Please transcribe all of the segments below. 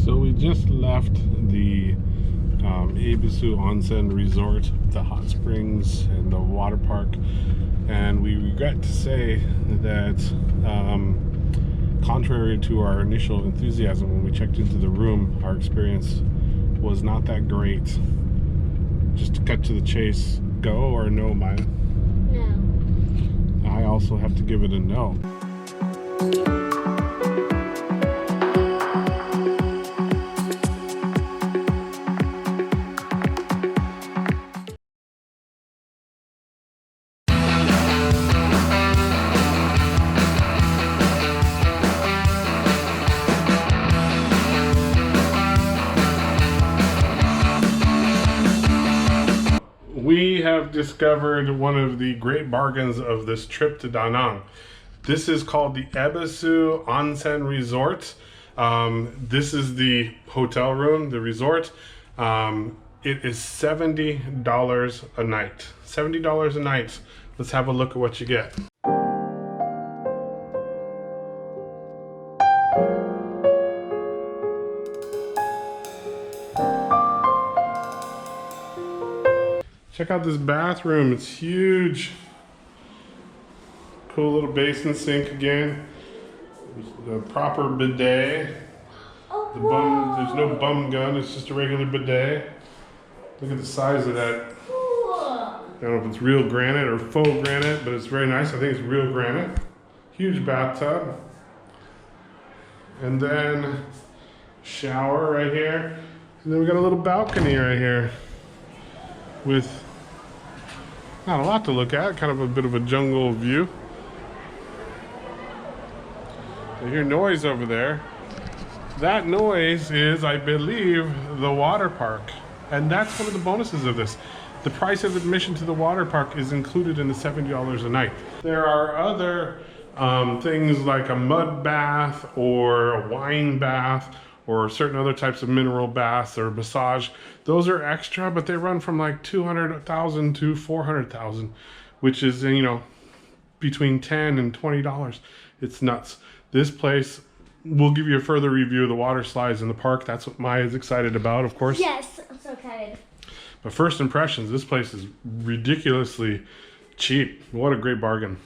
So we just left the Ebisu Onsen resort, the hot springs and the water park, and we regret to say that contrary to our initial enthusiasm when we checked into the room, our experience was not that great. Just to cut to the chase, go or no, Maya? No. I also have to give it a no. We have discovered one of the great bargains of this trip to Da Nang. This is called the Ebisu Onsen Resort. This is the hotel room, the resort. It is $70 a night. $70 a night. Let's have a look at what you get. Check out this bathroom, it's huge. Cool little basin sink again. The proper bidet. There's no bum gun, it's just a regular bidet. Look at the size of that. I don't know if it's real granite or faux granite, but it's very nice. I think it's real granite. Huge bathtub. And then shower right here. And then we got a little balcony right here with not a lot to look at, kind of a bit of a jungle view. I hear noise over there. That noise is, I believe, the water park. And that's one of the bonuses of this. The price of admission to the water park is included in the $70 a night. There are other things like a mud bath or a wine bath or certain other types of mineral baths or massage. Those are extra, but they run from like $200,000 to $400,000, which is, you know, between $10 and $20. It's nuts. This place, we'll give you a further review of the water slides in the park. That's what Maya's excited about, of course. Yes, I'm so excited. But first impressions, this place is ridiculously cheap. What a great bargain.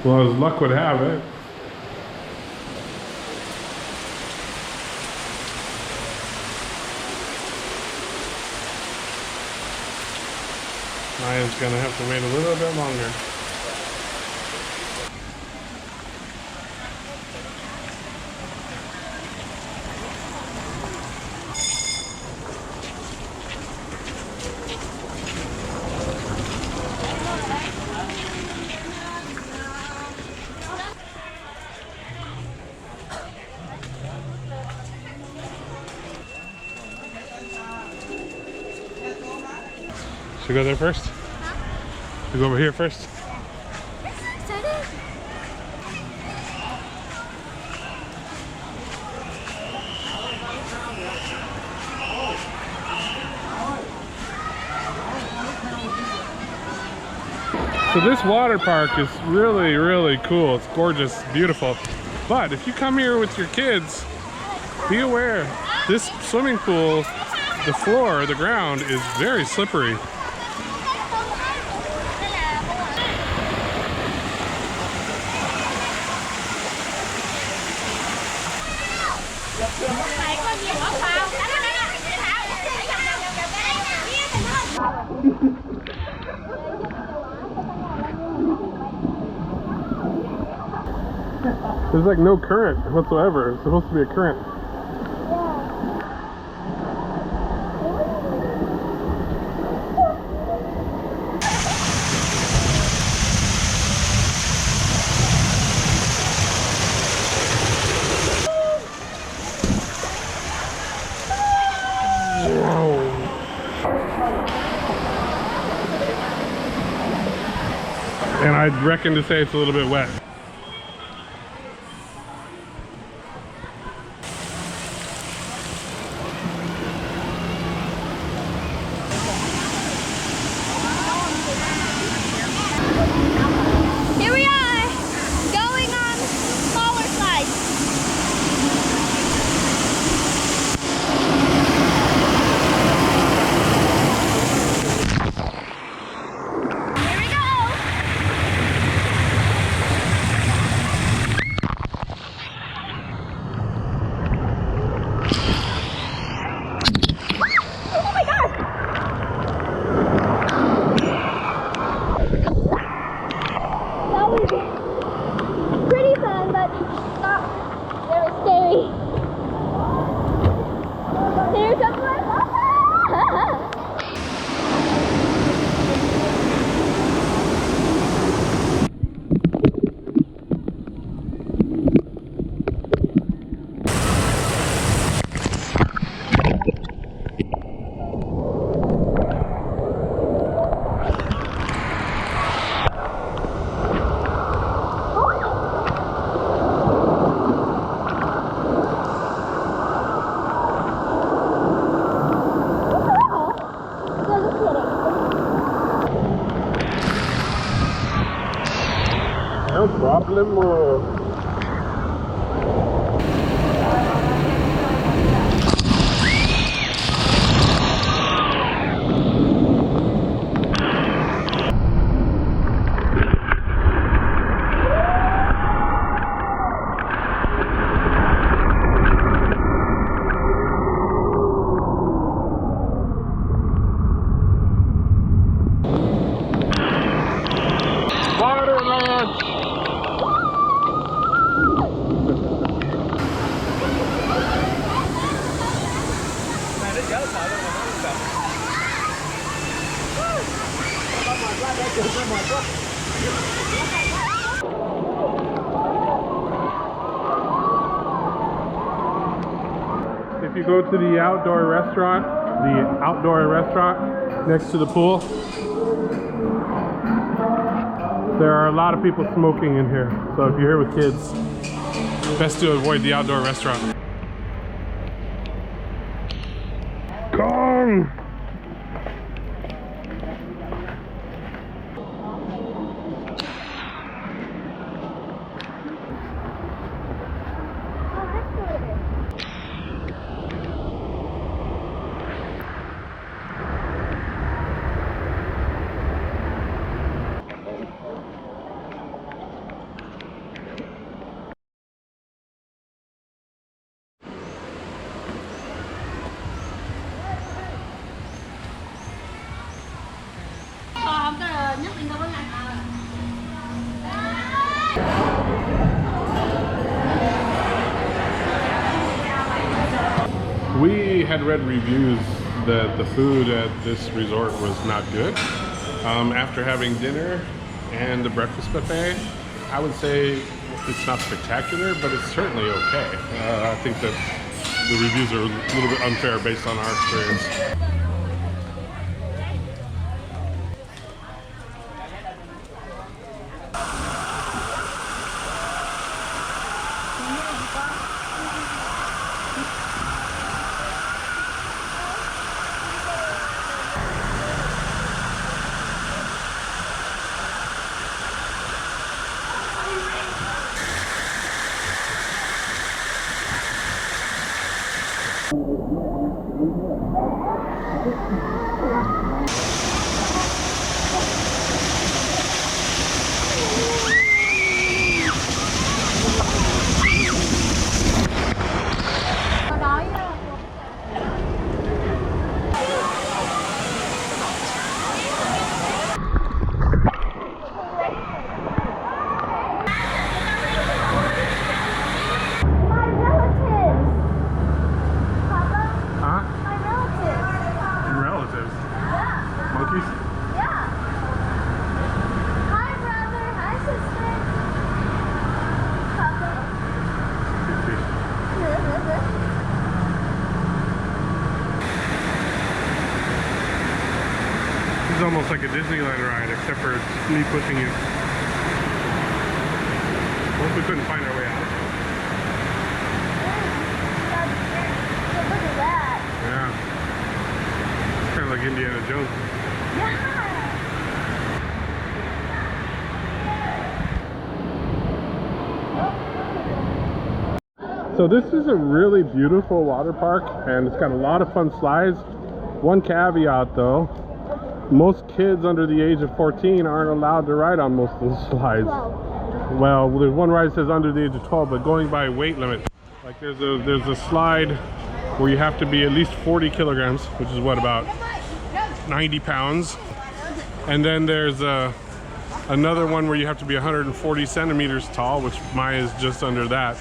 Well, as luck would have it, Maya's gonna have to wait a little bit longer. Should we go there first? Huh? We go over here first? So this water park is really, really cool. It's gorgeous, beautiful. But if you come here with your kids, be aware, this swimming pool, the floor, the ground is very slippery. There's like no current whatsoever. It's supposed to be a current. And I'd reckon to say it's a little bit wet. Here we are, going on smaller slides. limo. If you go to the outdoor restaurant next to the pool, there are a lot of people smoking in here. So if you're here with kids, best to avoid the outdoor restaurant. Gong! We had read reviews that the food at this resort was not good. After having dinner and the breakfast buffet, I would say it's not spectacular, but it's certainly okay. I think that the reviews are a little bit unfair based on our experience. It's almost like a Disneyland ride, except for me pushing you. What if we couldn't find our way out? Look at that. Yeah. It's kind of like Indiana Jones. Yeah. So this is a really beautiful water park, and it's got a lot of fun slides. One caveat though, most kids under the age of 14 aren't allowed to ride on most of those slides. 12. Well, there's one ride that says under the age of 12, but going by weight limit. Like there's a slide where you have to be at least 40 kilograms, which is what, about 90 pounds. And then there's another one where you have to be 140 centimeters tall, which Maya is just under that.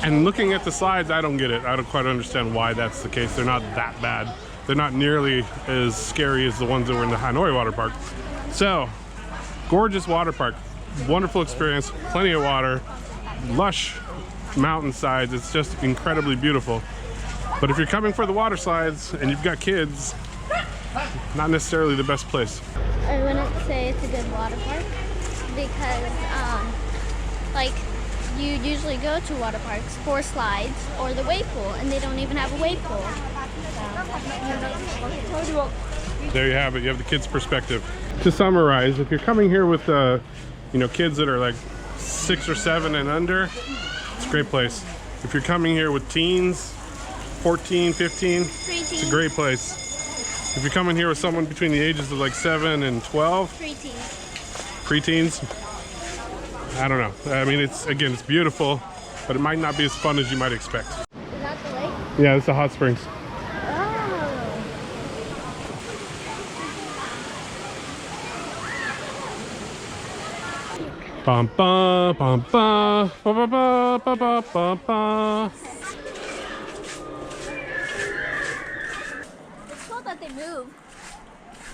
And looking at the slides, I don't get it. I don't quite understand why that's the case. They're not that bad. They're not nearly as scary as the ones that were in the Hanoi water park. So, gorgeous water park. Wonderful experience, plenty of water, lush mountainsides. It's just incredibly beautiful. But if you're coming for the water slides and you've got kids, not necessarily the best place. I wouldn't say it's a good water park because, like, you usually go to water parks for slides or the wave pool, and they don't even have a wave pool. There you have it. You have the kids' perspective. To summarize, if you're coming here with you know, kids that are like 6 or 7 and under, it's a great place. If you're coming here with teens, 14, 15, it's a great place. If you're coming here with someone between the ages of like 7 and 12, preteens, I don't know. I mean, it's beautiful, but it might not be as fun as you might expect. Is that the lake? Yeah, it's the hot springs. Bum ba bum ba ba ba ba ba ba ba ba. It's cool that they move.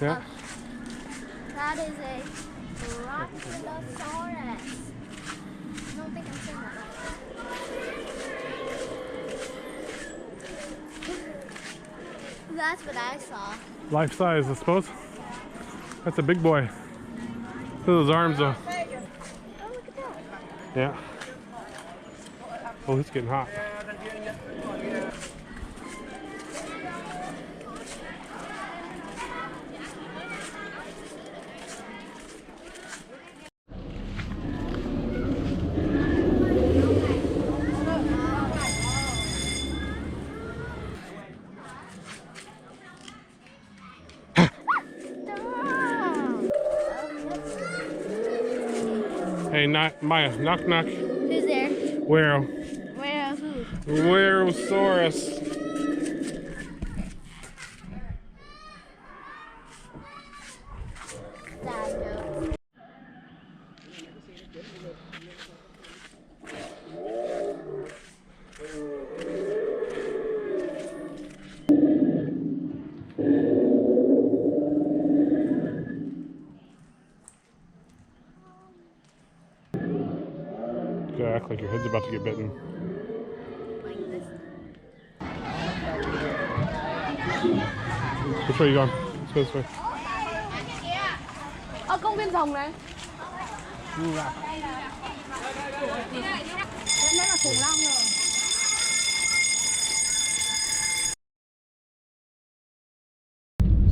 Yeah. That is a Brachiosaurus. I don't think I'm saying that right. That's what I saw. Life size, I suppose. That's a big boy. Look at those arms, though. Oh, look at that. Yeah. Oh, it's getting hot. Hey, Maya, knock knock. Who's there? Where? Where? Who? Whereosaurus. Dad knows. You act like your head's about to get bitten. Like this. Which way are you going? Let's go this way. Ở công viên rồng này. Nó là khủng long rồi.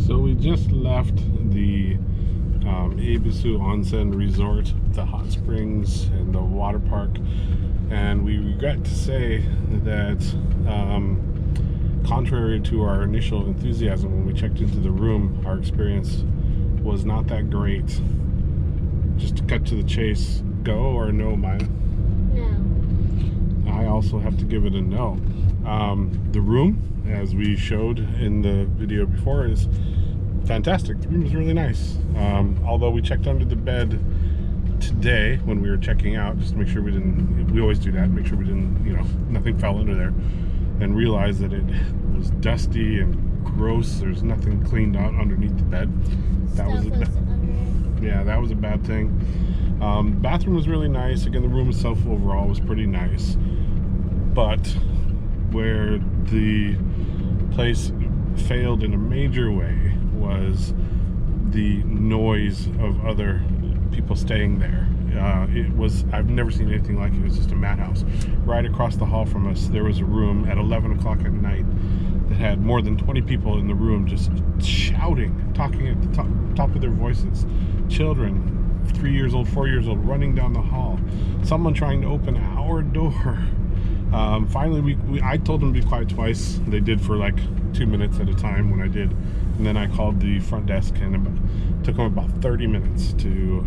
So we just left the Ebisu Onsen resort, the hot springs and the water park, and we regret to say that contrary to our initial enthusiasm when we checked into the room, our experience was not that great. Just to cut to the chase, go or no, Maya? No. I also have to give it a no. The room, as we showed in the video before, is fantastic. The room is really nice. Although we checked under the bed today when we were checking out, just to make sure we didn't, we always do that, make sure we didn't, you know, nothing fell under there, and realized that it was dusty and gross. There's nothing cleaned out underneath the bed. That was yeah, that was a bad thing. Bathroom was really nice. Again, the room itself overall was pretty nice, but where the place failed in a major way was the noise of other people staying there. It was, I've never seen anything like it. It was just a madhouse. Right across the hall from us, there was a room at 11 o'clock at night that had more than 20 people in the room just shouting, talking at the top of their voices. Children, 3 years old, 4 years old, running down the hall. Someone trying to open our door. Finally, I told them to be quiet twice. They did for like 2 minutes at a time when I did. And then I called the front desk, and it took them about 30 minutes to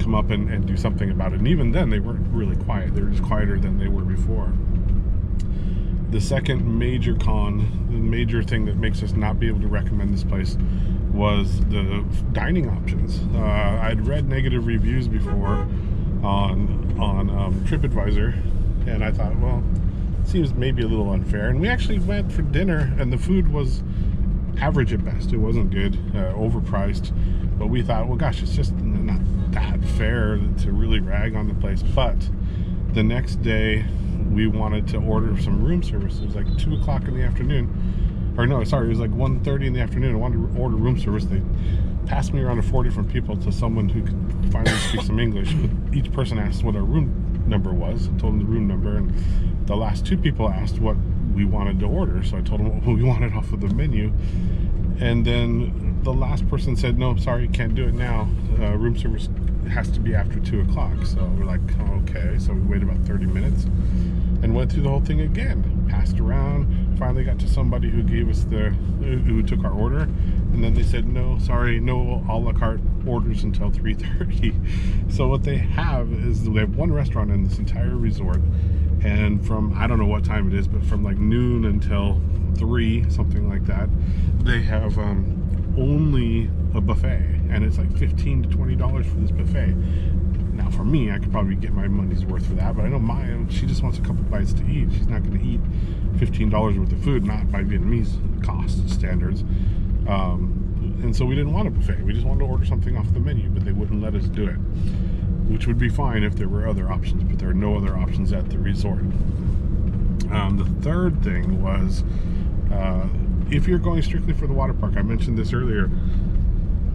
come up and do something about it. And even then, they weren't really quiet. They were just quieter than they were before. The second major con, the major thing that makes us not be able to recommend this place, was the dining options. I'd read negative reviews before on TripAdvisor, and I thought, well, it seems maybe a little unfair. And we actually went for dinner, and the food was average at best. It wasn't good, overpriced, but we thought, well, gosh, it's just not that fair to really rag on the place. But the next day, we wanted to order some room service. It was like 2 o'clock in the afternoon, or no, sorry, it was like 1:30 in the afternoon. I wanted to order room service. They passed me around to 4 different people to someone who could finally speak some English. Each person asked what our room number was. I told them the room number, and the last 2 people asked what we wanted to order. So I told them what we wanted off of the menu, and then the last person said, no, sorry, can't do it now. Room service it has to be after 2 o'clock. So we're like, okay. So we waited about 30 minutes and went through the whole thing again. Passed around, finally got to somebody who gave us who took our order. And then they said, no, sorry, no a la carte orders until 3:30. So what they have is they have one restaurant in this entire resort. And from, I don't know what time it is, but from like noon until 3, something like that, they have only a buffet, and it's like $15 to $20 for this buffet. Now for me, I could probably get my money's worth for that, but I know Maya, she just wants a couple bites to eat. She's not going to eat $15 worth of food, not by Vietnamese cost standards. And so we didn't want a buffet. We just wanted to order something off the menu, but they wouldn't let us do it, which would be fine if there were other options, but there are no other options at the resort. The third thing was, if you're going strictly for the water park, I mentioned this earlier,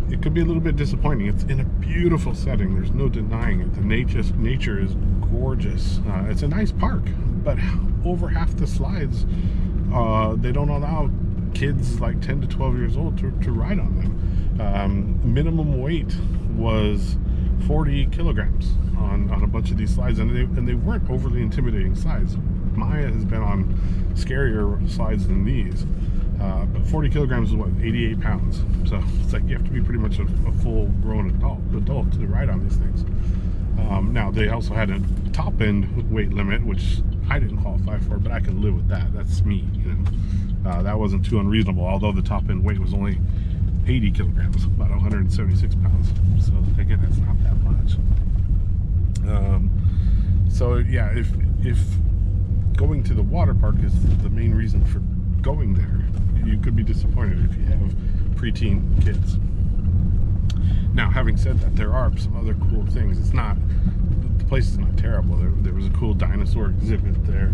it could be a little bit disappointing. It's in a beautiful setting. There's no denying it. The nature is gorgeous. It's a nice park, but over half the slides, they don't allow kids like 10 to 12 years old to ride on them. Minimum weight was 40 kilograms on a bunch of these slides, and they weren't overly intimidating slides. Maya has been on scarier slides than these, but 40 kilograms is what, 88 pounds. So it's like you have to be pretty much a full-grown adult to ride on these things. Now they also had a top-end weight limit, which I didn't qualify for, but I can live with that. That's me, you know. That wasn't too unreasonable, although the top-end weight was only 80 kilograms, about 176 pounds. So again, that's not that much. So yeah, if going to the water park is the main reason for going there, you could be disappointed if you have preteen kids. Now, having said that, there are some other cool things. The place is not terrible. There was a cool dinosaur exhibit there.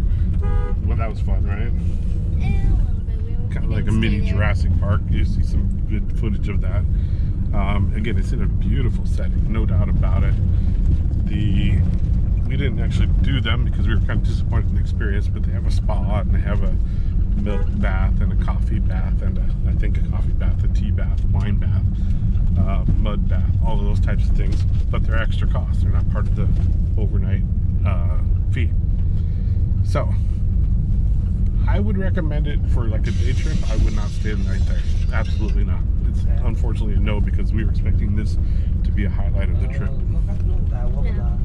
Well, that was fun, right? Kind of like a mini Jurassic Park. You see some good footage of that. Again, it's in a beautiful setting, no doubt about it. We didn't actually do them because we were kind of disappointed in the experience, but they have a spa and they have a milk bath and a coffee bath and I think a coffee bath, a tea bath, wine bath, mud bath, all of those types of things. But they're extra costs. They're not part of the overnight fee. So I would recommend it for like a day trip. I would not stay the night there. Absolutely not. It's unfortunately a no, because we were expecting this to be a highlight of the trip. Yeah.